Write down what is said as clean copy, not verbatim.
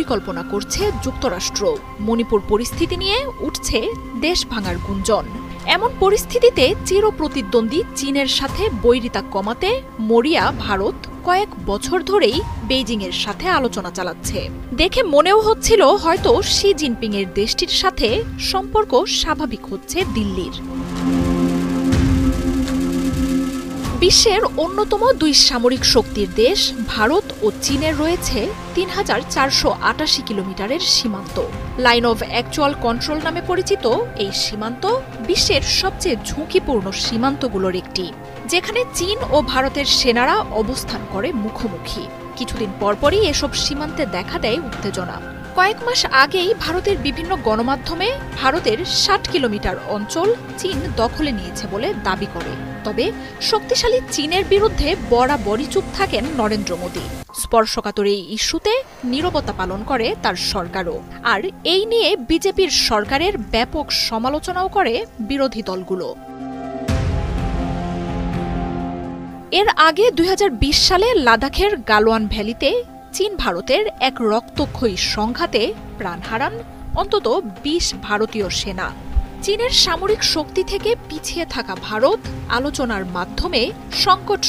পরিকল্পনা করছে যুক্তরাষ্ট্র। মণিপুর পরিস্থিতি নিয়ে উঠছে দেশ ভাঙার গুঞ্জন। এমন পরিস্থিতিতে চিরপ্রতিদ্বন্দ্বী চীনের সাথে বৈরিতা কমাতে মরিয়া ভারত কয়েক বছর ধরেই বেইজিংয়ের সাথে আলোচনা চালাচ্ছে। দেখে মনেও হচ্ছিল হয়তো শি জিনপিংয়ের দেশটির সাথে সম্পর্ক স্বাভাবিক হচ্ছে দিল্লির। বিশ্বের অন্যতম দুই সামরিক শক্তির দেশ ভারত ও চীনের রয়েছে ৩,৪৮৮ কিলোমিটারের সীমান্ত। লাইন অব অ্যাকচুয়াল কন্ট্রোল নামে পরিচিত এই সীমান্ত বিশ্বের সবচেয়ে ঝুঁকিপূর্ণ সীমান্তগুলোর একটি, যেখানে চীন ও ভারতের সেনারা অবস্থান করে মুখোমুখি। কিছুদিন পরপরই এসব সীমান্তে দেখা দেয় উত্তেজনা। কয়েক মাস আগেই ভারতের বিভিন্ন গণমাধ্যমে ভারতের ৬০ কিলোমিটার অঞ্চল চীন দখলে নিয়েছে বলে দাবি করে। তবে শক্তিশালী চীনের বিরুদ্ধে বরাবরই চুপ থাকেন নরেন্দ্র মোদী। স্পর্শকাতর এই ইস্যুতে নীরবতা পালন করে তার সরকারও। আর এই নিয়ে বিজেপির সরকারের ব্যাপক সমালোচনাও করে বিরোধী দলগুলো। এর আগে ২০২০ সালে লাদাখের গালওয়ান ভ্যালিতে চীন ভারতের এক রক্তক্ষয়ী সংঘাতে প্রাণ হারান অন্তত ২০ ভারতীয় সেনা। চীনের সামরিক শক্তি থেকে পিছিয়ে থাকা ভারত আলোচনার মাধ্যমে সংকট